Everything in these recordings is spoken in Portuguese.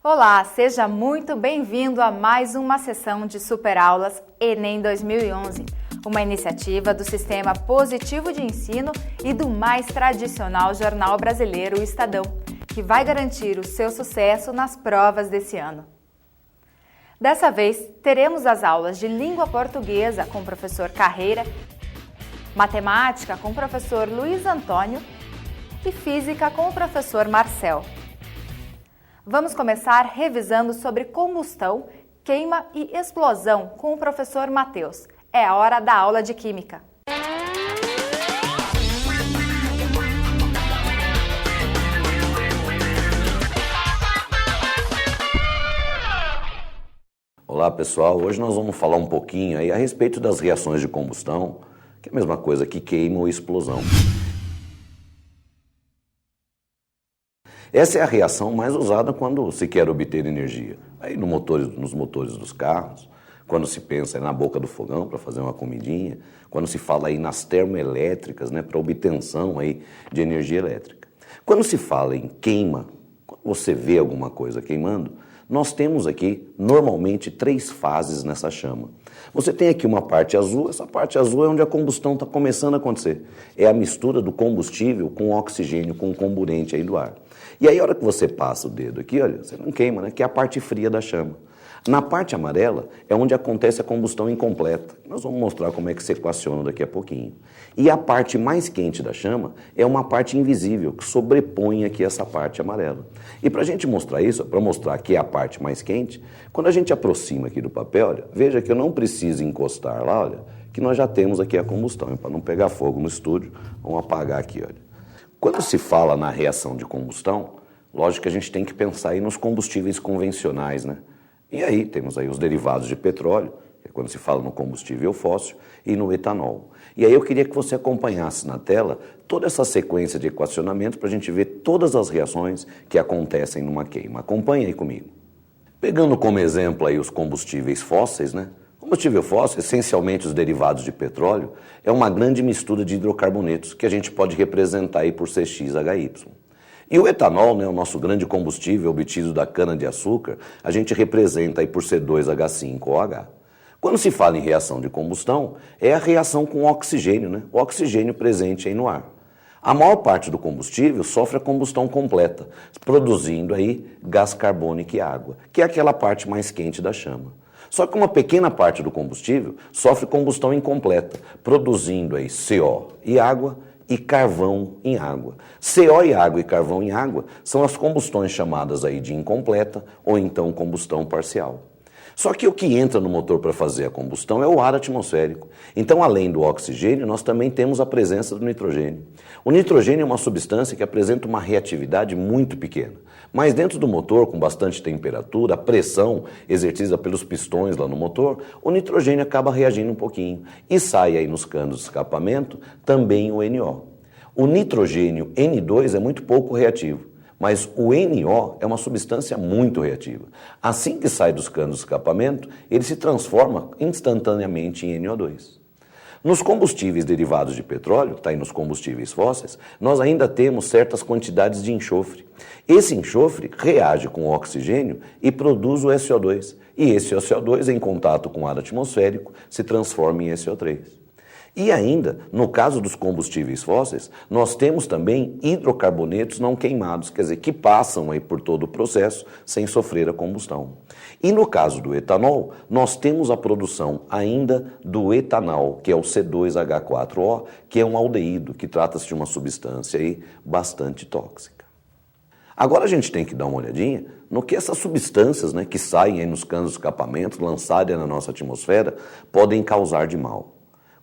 Olá, seja muito bem-vindo a mais uma sessão de Superaulas Enem 2011, uma iniciativa do Sistema Positivo de Ensino e do mais tradicional jornal brasileiro, o Estadão, que vai garantir o seu sucesso nas provas desse ano. Dessa vez, teremos as aulas de Língua Portuguesa com o professor Carreira, Matemática com o professor Luiz Antônio e Física com o professor Marcel. Vamos começar revisando sobre combustão, queima e explosão com o professor Matheus. É a hora da aula de Química. Olá pessoal, hoje nós vamos falar um pouquinho aí a respeito das reações de combustão, que é a mesma coisa que queima ou explosão. Essa é a reação mais usada quando se quer obter energia. Aí nos motores dos carros, quando se pensa na boca do fogão para fazer uma comidinha, quando se fala aí nas termoelétricas, para obtenção aí de energia elétrica. Quando se fala em queima, quando você vê alguma coisa queimando, nós temos aqui normalmente 3 fases nessa chama. Você tem aqui uma parte azul, essa parte azul é onde a combustão está começando a acontecer. É a mistura do combustível com o oxigênio, com o comburente aí do ar. E aí a hora que você passa o dedo aqui, olha, você não queima, que é a parte fria da chama. Na parte amarela é onde acontece a combustão incompleta. Nós vamos mostrar como é que se equaciona daqui a pouquinho. E a parte mais quente da chama é uma parte invisível, que sobrepõe aqui essa parte amarela. E para a gente mostrar isso, para mostrar que é a parte mais quente, quando a gente aproxima aqui do papel, olha, veja que eu não preciso encostar lá, olha, que nós já temos aqui a combustão. E para não pegar fogo no estúdio, vamos apagar aqui, olha. Quando se fala na reação de combustão, lógico que a gente tem que pensar aí nos combustíveis convencionais, E aí temos aí os derivados de petróleo, que é quando se fala no combustível fóssil, e no etanol. E aí eu queria que você acompanhasse na tela toda essa sequência de equacionamento para a gente ver todas as reações que acontecem numa queima. Acompanhe aí comigo. Pegando como exemplo aí os combustíveis fósseis, Combustível fóssil, essencialmente os derivados de petróleo, é uma grande mistura de hidrocarbonetos que a gente pode representar aí por CXHY. E o etanol, o nosso grande combustível obtido da cana-de-açúcar, a gente representa aí por C2H5OH. Quando se fala em reação de combustão, é a reação com o oxigênio, o oxigênio presente aí no ar. A maior parte do combustível sofre a combustão completa, produzindo aí gás carbônico e água, que é aquela parte mais quente da chama. Só que uma pequena parte do combustível sofre combustão incompleta, produzindo aí CO e água e carvão em água. CO e água e carvão em água são as combustões chamadas aí de incompleta ou então combustão parcial. Só que o que entra no motor para fazer a combustão é o ar atmosférico. Então, além do oxigênio, nós também temos a presença do nitrogênio. O nitrogênio é uma substância que apresenta uma reatividade muito pequena. Mas dentro do motor, com bastante temperatura, a pressão exercida pelos pistões lá no motor, o nitrogênio acaba reagindo um pouquinho. E sai aí nos canos de escapamento também o NO. O nitrogênio N2 é muito pouco reativo. Mas o NO é uma substância muito reativa. Assim que sai dos canos de escapamento, ele se transforma instantaneamente em NO2. Nos combustíveis derivados de petróleo, aí nos combustíveis fósseis, nós ainda temos certas quantidades de enxofre. Esse enxofre reage com o oxigênio e produz o SO2. E esse SO2, em contato com o ar atmosférico, se transforma em SO3. E ainda, no caso dos combustíveis fósseis, nós temos também hidrocarbonetos não queimados, quer dizer, que passam aí por todo o processo sem sofrer a combustão. E no caso do etanol, nós temos a produção ainda do etanol, que é o C2H4O, que é um aldeído, que trata-se de uma substância aí bastante tóxica. Agora a gente tem que dar uma olhadinha no que essas substâncias que saem aí nos canos de escapamento, lançadas na nossa atmosfera, podem causar de mal.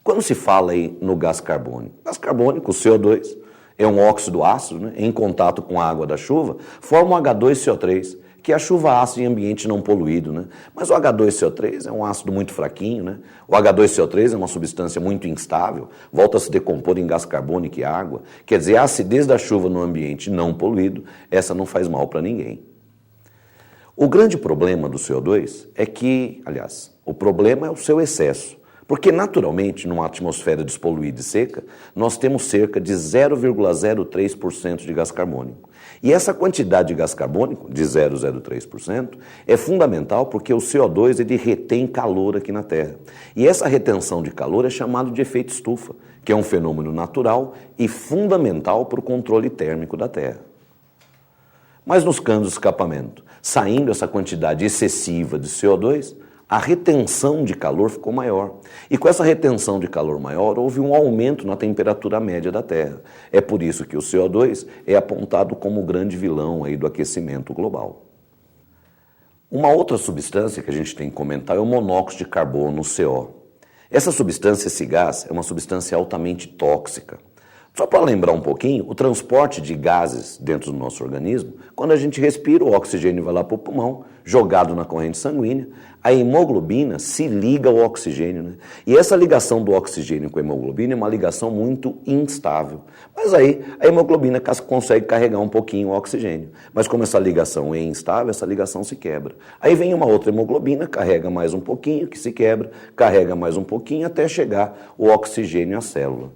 Quando se fala aí no gás carbônico, o CO2, é um óxido ácido, em contato com a água da chuva, forma o H2CO3, que é a chuva ácida em ambiente não poluído, Mas o H2CO3 é um ácido muito fraquinho, O H2CO3 é uma substância muito instável, volta a se decompor em gás carbônico e água. Quer dizer, a acidez da chuva no ambiente não poluído, essa não faz mal para ninguém. O grande problema do CO2 é que, aliás, o problema é o seu excesso. Porque, naturalmente, numa atmosfera despoluída e seca, nós temos cerca de 0,03% de gás carbônico. E essa quantidade de gás carbônico, de 0,03%, é fundamental porque o CO2 ele retém calor aqui na Terra. E essa retenção de calor é chamado de efeito estufa, que é um fenômeno natural e fundamental para o controle térmico da Terra. Mas nos canos de escapamento, saindo essa quantidade excessiva de CO2, a retenção de calor ficou maior. E com essa retenção de calor maior, houve um aumento na temperatura média da Terra. É por isso que o CO2 é apontado como o grande vilão aí do aquecimento global. Uma outra substância que a gente tem que comentar é o monóxido de carbono, o CO. Essa substância, esse gás, é uma substância altamente tóxica. Só para lembrar um pouquinho, o transporte de gases dentro do nosso organismo, quando a gente respira, o oxigênio vai lá para o pulmão, jogado na corrente sanguínea, a hemoglobina se liga ao oxigênio, né? E essa ligação do oxigênio com a hemoglobina é uma ligação muito instável. Mas aí a hemoglobina consegue carregar um pouquinho o oxigênio. Mas como essa ligação é instável, essa ligação se quebra. Aí vem uma outra hemoglobina, carrega mais um pouquinho, que se quebra, carrega mais um pouquinho, até chegar o oxigênio à célula.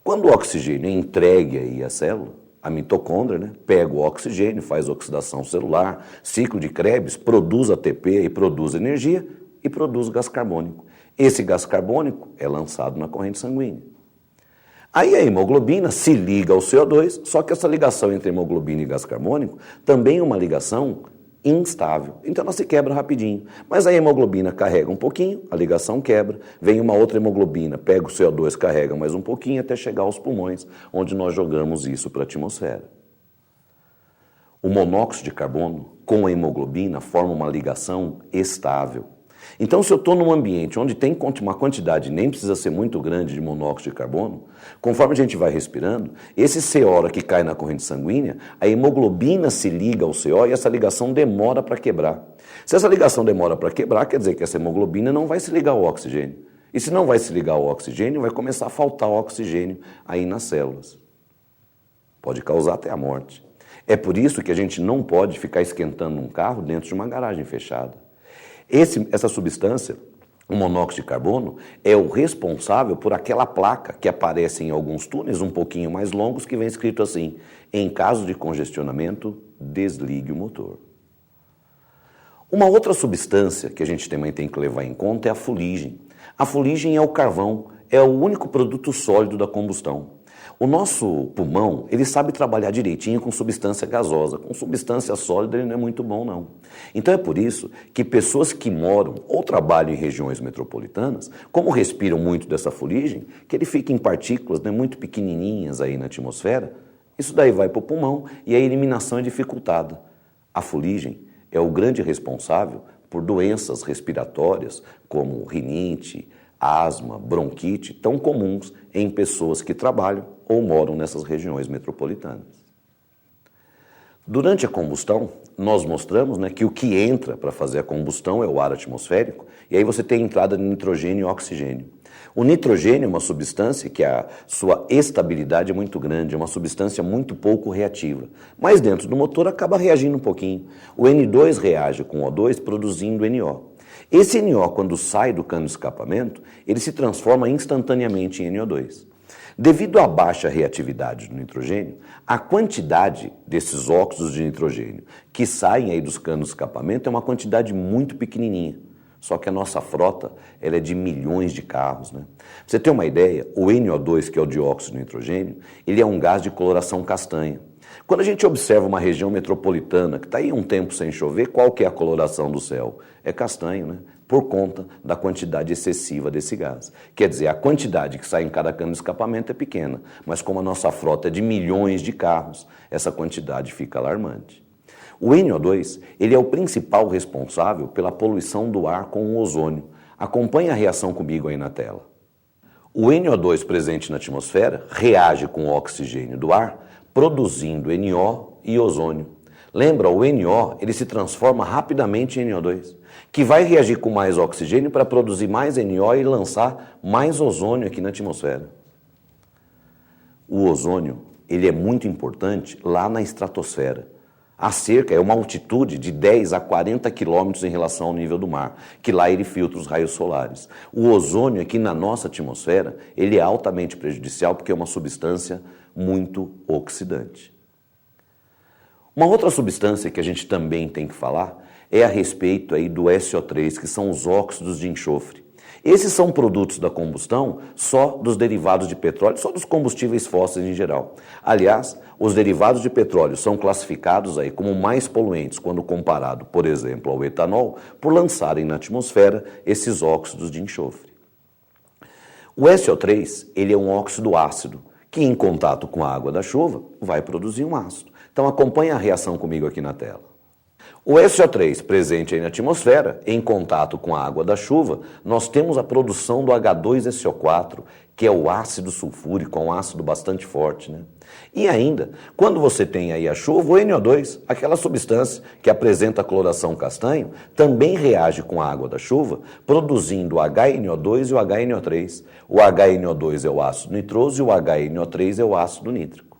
Quando o oxigênio é entregue aí à célula, a mitocôndria, né, pega o oxigênio, faz oxidação celular, ciclo de Krebs, produz ATP e produz energia e produz gás carbônico. Esse gás carbônico é lançado na corrente sanguínea. Aí a hemoglobina se liga ao CO2, só que essa ligação entre hemoglobina e gás carbônico também é uma ligação instável, então ela se quebra rapidinho. Mas a hemoglobina carrega um pouquinho, a ligação quebra, vem uma outra hemoglobina, pega o CO2, carrega mais um pouquinho até chegar aos pulmões, onde nós jogamos isso para a atmosfera. O monóxido de carbono com a hemoglobina forma uma ligação estável. Então, se eu estou num ambiente onde tem uma quantidade, nem precisa ser muito grande, de monóxido de carbono, conforme a gente vai respirando, esse CO que cai na corrente sanguínea, a hemoglobina se liga ao CO e essa ligação demora para quebrar. Se essa ligação demora para quebrar, quer dizer que essa hemoglobina não vai se ligar ao oxigênio. E se não vai se ligar ao oxigênio, vai começar a faltar oxigênio aí nas células. Pode causar até a morte. É por isso que a gente não pode ficar esquentando um carro dentro de uma garagem fechada. Essa substância, o monóxido de carbono, é o responsável por aquela placa que aparece em alguns túneis um pouquinho mais longos que vem escrito assim: em caso de congestionamento, desligue o motor. Uma outra substância que a gente também tem que levar em conta é a fuligem. A fuligem é o carvão, é o único produto sólido da combustão. O nosso pulmão, ele sabe trabalhar direitinho com substância gasosa. Com substância sólida ele não é muito bom, não. Então é por isso que pessoas que moram ou trabalham em regiões metropolitanas, como respiram muito dessa fuligem, que ele fica em partículas, né, muito pequenininhas aí na atmosfera, isso daí vai para o pulmão e a eliminação é dificultada. A fuligem é o grande responsável por doenças respiratórias como rinite, asma, bronquite, tão comuns em pessoas que trabalham ou moram nessas regiões metropolitanas. Durante a combustão, nós mostramos, né, que o que entra para fazer a combustão é o ar atmosférico, e aí você tem a entrada de nitrogênio e oxigênio. O nitrogênio é uma substância que a sua estabilidade é muito grande, é uma substância muito pouco reativa, mas dentro do motor acaba reagindo um pouquinho. O N2 reage com o O2 produzindo NO. Esse NO, quando sai do cano de escapamento, ele se transforma instantaneamente em NO2. Devido à baixa reatividade do nitrogênio, a quantidade desses óxidos de nitrogênio que saem aí dos canos de escapamento é uma quantidade muito pequenininha. Só que a nossa frota ela é de milhões de carros, né? Pra você ter uma ideia, o NO2, que é o dióxido de nitrogênio, ele é um gás de coloração castanha. Quando a gente observa uma região metropolitana que está aí um tempo sem chover, qual que é a coloração do céu? É castanho, né? Por conta da quantidade excessiva desse gás. Quer dizer, a quantidade que sai em cada cano de escapamento é pequena, mas como a nossa frota é de milhões de carros, essa quantidade fica alarmante. O NO2, ele é o principal responsável pela poluição do ar com o ozônio. Acompanhe a reação comigo aí na tela. O NO2 presente na atmosfera reage com o oxigênio do ar, produzindo NO e ozônio. Lembra, o NO ele se transforma rapidamente em NO2, que vai reagir com mais oxigênio para produzir mais NO e lançar mais ozônio aqui na atmosfera. O ozônio ele é muito importante lá na estratosfera. a cerca, é uma altitude de 10 a 40 quilômetros em relação ao nível do mar, que lá ele filtra os raios solares. O ozônio aqui na nossa atmosfera, ele é altamente prejudicial porque é uma substância muito oxidante. Uma outra substância que a gente também tem que falar é a respeito aí do SO3, que são os óxidos de enxofre. Esses são produtos da combustão só dos derivados de petróleo, só dos combustíveis fósseis em geral. Aliás, os derivados de petróleo são classificados aí como mais poluentes quando comparado, por exemplo, ao etanol, por lançarem na atmosfera esses óxidos de enxofre. O SO3, ele é um óxido ácido, que em contato com a água da chuva vai produzir um ácido. Então acompanhe a reação comigo aqui na tela. O SO3 presente aí na atmosfera, em contato com a água da chuva, nós temos a produção do H2SO4, que é o ácido sulfúrico, um ácido bastante forte, né? E ainda, quando você tem aí a chuva, o NO2, aquela substância que apresenta a coloração castanho, também reage com a água da chuva, produzindo o HNO2 e o HNO3. O HNO2 é o ácido nitroso e o HNO3 é o ácido nítrico.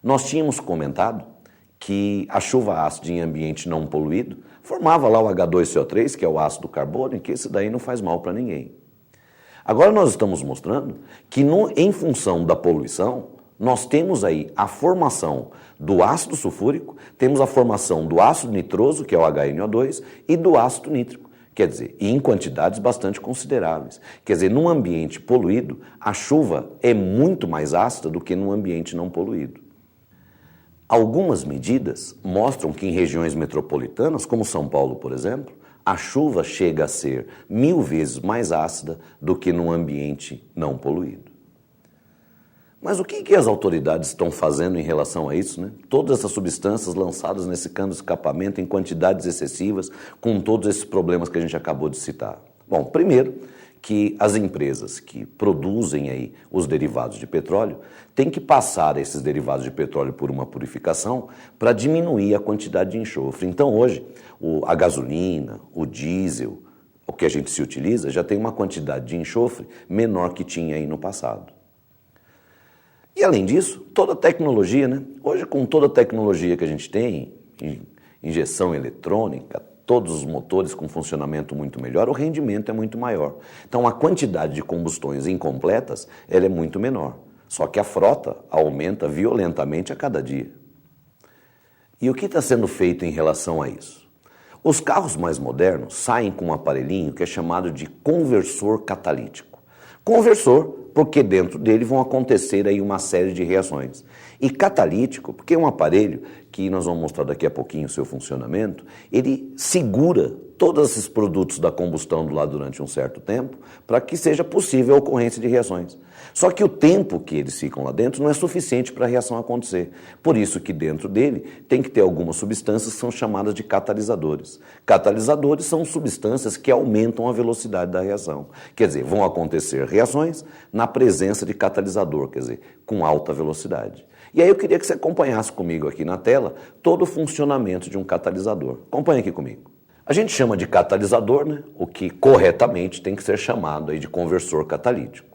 Nós tínhamos comentado que a chuva ácida em ambiente não poluído formava lá o H2CO3, que é o ácido carbônico, e que esse daí não faz mal para ninguém. Agora nós estamos mostrando que em função da poluição, nós temos aí a formação do ácido sulfúrico, temos a formação do ácido nitroso, que é o HNO2, e do ácido nítrico, quer dizer, em quantidades bastante consideráveis. Quer dizer, num ambiente poluído, a chuva é muito mais ácida do que num ambiente não poluído. Algumas medidas mostram que em regiões metropolitanas, como São Paulo, por exemplo, a chuva chega a ser 1000 vezes mais ácida do que num ambiente não poluído. Mas o que as autoridades estão fazendo em relação a isso, né? Todas essas substâncias lançadas nesse cano de escapamento em quantidades excessivas, com todos esses problemas que a gente acabou de citar. Bom, primeiro, que as empresas que produzem aí os derivados de petróleo têm que passar esses derivados de petróleo por uma purificação para diminuir a quantidade de enxofre. Então hoje a gasolina, o diesel, o que a gente se utiliza, já tem uma quantidade de enxofre menor que tinha aí no passado. E além disso, toda a tecnologia, né? Hoje com toda a tecnologia que a gente tem, injeção eletrônica, todos os motores com funcionamento muito melhor, o rendimento é muito maior. Então a quantidade de combustões incompletas ela é muito menor. Só que a frota aumenta violentamente a cada dia. E o que está sendo feito em relação a isso? Os carros mais modernos saem com um aparelhinho que é chamado de conversor catalítico. Conversor, porque dentro dele vão acontecer aí uma série de reações. E catalítico, porque é um aparelho que nós vamos mostrar daqui a pouquinho o seu funcionamento, ele segura todos esses produtos da combustão do lado durante um certo tempo, para que seja possível a ocorrência de reações. Só que o tempo que eles ficam lá dentro não é suficiente para a reação acontecer. Por isso que dentro dele tem que ter algumas substâncias que são chamadas de catalisadores. Catalisadores são substâncias que aumentam a velocidade da reação. Quer dizer, vão acontecer reações na presença de catalisador, quer dizer, com alta velocidade. E aí eu queria que você acompanhasse comigo aqui na tela todo o funcionamento de um catalisador. Acompanhe aqui comigo. A gente chama de catalisador, né, o que corretamente tem que ser chamado aí de conversor catalítico.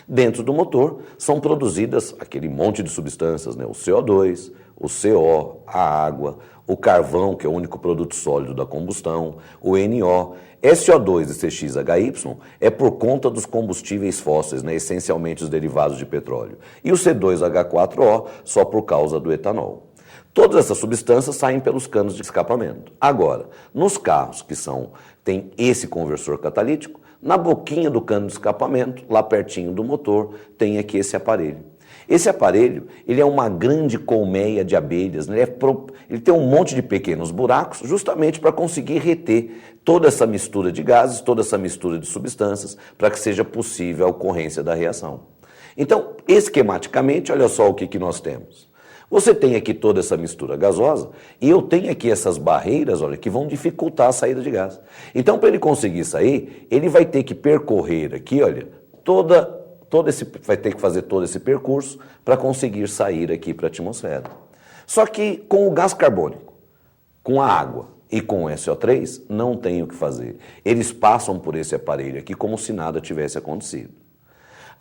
Dentro do motor são produzidas aquele monte de substâncias, né, o CO2, o CO, a água, o carvão, que é o único produto sólido da combustão, o NO. SO2 e CXHY é por conta dos combustíveis fósseis, né, essencialmente os derivados de petróleo. E o C2H4O só por causa do etanol. Todas essas substâncias saem pelos canos de escapamento. Agora, nos carros que tem esse conversor catalítico, na boquinha do cano de escapamento, lá pertinho do motor, tem aqui esse aparelho. Esse aparelho, ele é uma grande colmeia de abelhas, né? Ele tem um monte de pequenos buracos justamente para conseguir reter toda essa mistura de gases, toda essa mistura de substâncias, para que seja possível a ocorrência da reação. Então, esquematicamente, olha só o que nós temos. Você tem aqui toda essa mistura gasosa e eu tenho aqui essas barreiras, olha, que vão dificultar a saída de gás. Então, para ele conseguir sair, ele vai ter que percorrer aqui, olha, vai ter que fazer todo esse percurso para conseguir sair aqui para a atmosfera. Só que com o gás carbônico, com a água e com o SO3, não tem o que fazer. Eles passam por esse aparelho aqui como se nada tivesse acontecido.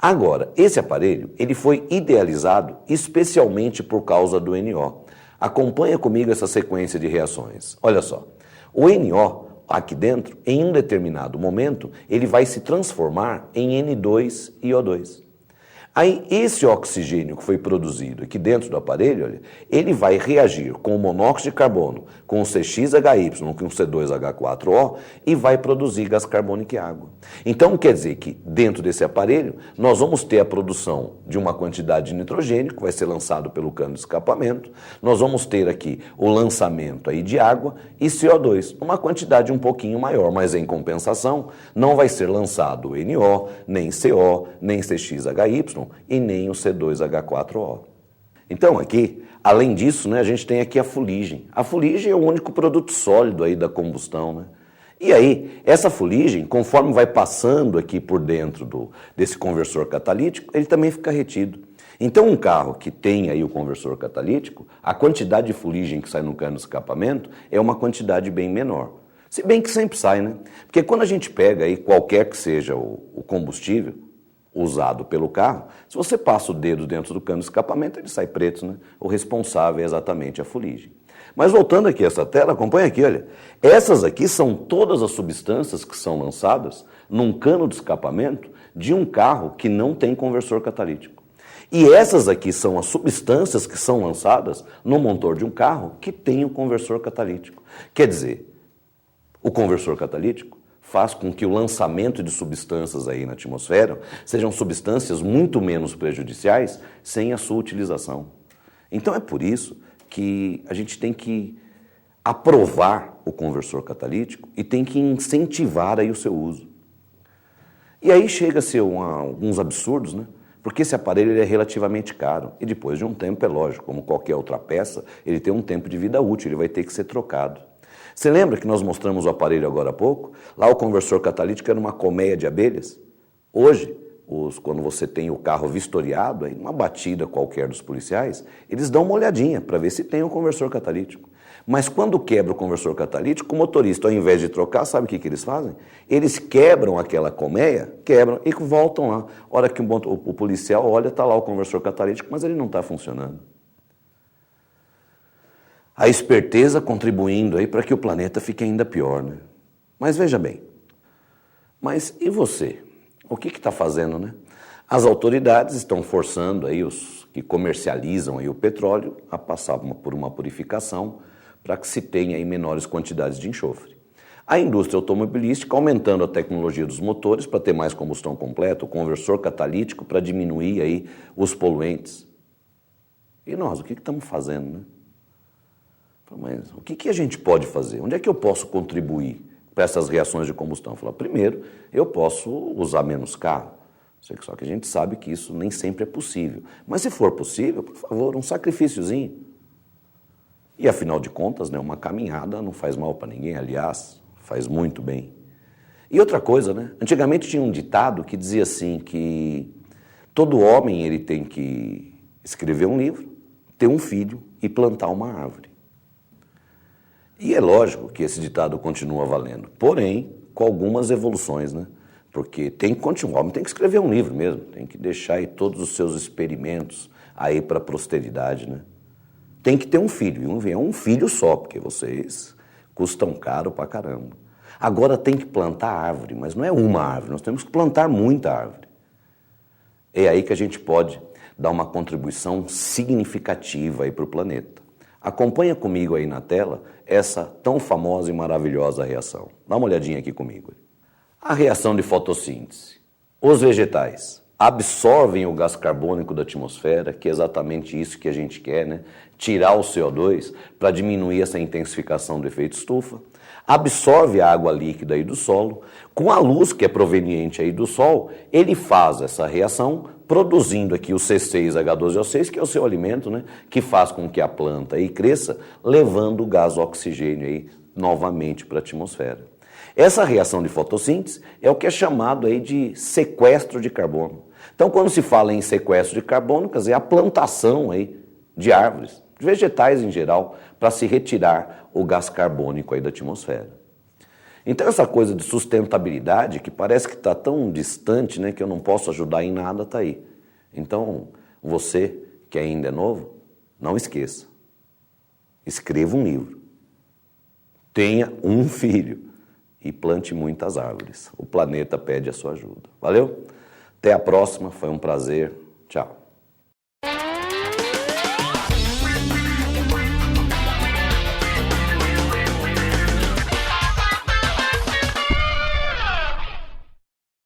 Agora, esse aparelho ele foi idealizado especialmente por causa do NO. Acompanha comigo essa sequência de reações. Olha só, o NO aqui dentro, em um determinado momento, ele vai se transformar em N2 e O2. Aí, esse oxigênio que foi produzido aqui dentro do aparelho, olha, ele vai reagir com o monóxido de carbono, com o CXHY, com o C2H4O e vai produzir gás carbônico e água. Então, quer dizer que dentro desse aparelho, nós vamos ter a produção de uma quantidade de nitrogênio, que vai ser lançado pelo cano de escapamento, nós vamos ter aqui o lançamento aí de água e CO2, uma quantidade um pouquinho maior, mas em compensação, não vai ser lançado o NO, nem CO, nem CXHY, e nem o C2H4O. Então aqui, além disso, né, a gente tem aqui a fuligem. A fuligem é o único produto sólido aí da combustão, né? E aí, essa fuligem, conforme vai passando aqui por dentro desse conversor catalítico, ele também fica retido. Então um carro que tem aí o conversor catalítico, a quantidade de fuligem que sai no cano de escapamento é uma quantidade bem menor. Se bem que sempre sai, né? Porque quando a gente pega aí qualquer que seja o combustível usado pelo carro, se você passa o dedo dentro do cano de escapamento, ele sai preto, né? O responsável é exatamente a fuligem. Mas voltando aqui a essa tela, acompanha aqui, olha. Essas aqui são todas as substâncias que são lançadas num cano de escapamento de um carro que não tem conversor catalítico. E essas aqui são as substâncias que são lançadas no motor de um carro que tem o conversor catalítico. Quer dizer, o conversor catalítico faz com que o lançamento de substâncias aí na atmosfera sejam substâncias muito menos prejudiciais sem a sua utilização. Então é por isso que a gente tem que aprovar o conversor catalítico e tem que incentivar aí o seu uso. E aí chega a ser alguns absurdos, né? Porque esse aparelho ele é relativamente caro e depois de um tempo, é lógico, como qualquer outra peça, ele tem um tempo de vida útil, ele vai ter que ser trocado. Você lembra que nós mostramos o aparelho agora há pouco? Lá o conversor catalítico era uma colmeia de abelhas. Hoje, quando você tem o carro vistoriado, em uma batida qualquer dos policiais, eles dão uma olhadinha para ver se tem um conversor catalítico. Mas quando quebra o conversor catalítico, o motorista, ao invés de trocar, sabe o que eles fazem? Eles quebram aquela colmeia, quebram e voltam lá. A hora que o policial olha, está lá o conversor catalítico, mas ele não está funcionando. A esperteza contribuindo aí para que o planeta fique ainda pior, né? Mas veja bem, mas e você? O que está fazendo, né? As autoridades estão forçando aí os que comercializam aí o petróleo a passar por uma purificação para que se tenha aí menores quantidades de enxofre. A indústria automobilística aumentando a tecnologia dos motores para ter mais combustão completa, o conversor catalítico para diminuir aí os poluentes. E nós, o que estamos fazendo, né? Mas o que a gente pode fazer? Onde é que eu posso contribuir para essas reações de combustão? Primeiro, eu posso usar menos carro. Só que a gente sabe que isso nem sempre é possível. Mas se for possível, por favor, um sacrifíciozinho. E afinal de contas, né, uma caminhada não faz mal para ninguém, aliás, faz muito bem. E outra coisa, né? Antigamente tinha um ditado que dizia assim, que todo homem ele tem que escrever um livro, ter um filho e plantar uma árvore. E é lógico que esse ditado continua valendo, porém, com algumas evoluções, né? Porque tem que continuar, o homem tem que escrever um livro mesmo, tem que deixar aí todos os seus experimentos aí para a posteridade, né? Tem que ter um filho, e um filho só, porque vocês custam caro pra caramba. Agora tem que plantar árvore, mas não é uma árvore, nós temos que plantar muita árvore. É aí que a gente pode dar uma contribuição significativa aí para o planeta. Acompanha comigo aí na tela essa tão famosa e maravilhosa reação. Dá uma olhadinha aqui comigo. A reação de fotossíntese. Os vegetais absorvem o gás carbônico da atmosfera, que é exatamente isso que a gente quer, né? Tirar o CO2 para diminuir essa intensificação do efeito estufa. Absorve a água líquida aí do solo. Com a luz que é proveniente aí do sol, ele faz essa reação, produzindo aqui o C6H12O6, que é o seu alimento, né? Que faz com que a planta aí cresça, levando o gás oxigênio aí novamente para a atmosfera. Essa reação de fotossíntese é o que é chamado aí de sequestro de carbono. Então, quando se fala em sequestro de carbono, quer dizer, a plantação aí de árvores, de vegetais em geral, para se retirar o gás carbônico aí da atmosfera. Então, essa coisa de sustentabilidade, que parece que está tão distante, né, que eu não posso ajudar em nada, está aí. Então, você que ainda é novo, não esqueça. escreva um livro, tenha um filho e plante muitas árvores. O planeta pede a sua ajuda. Valeu? Até a próxima, foi um prazer. Tchau.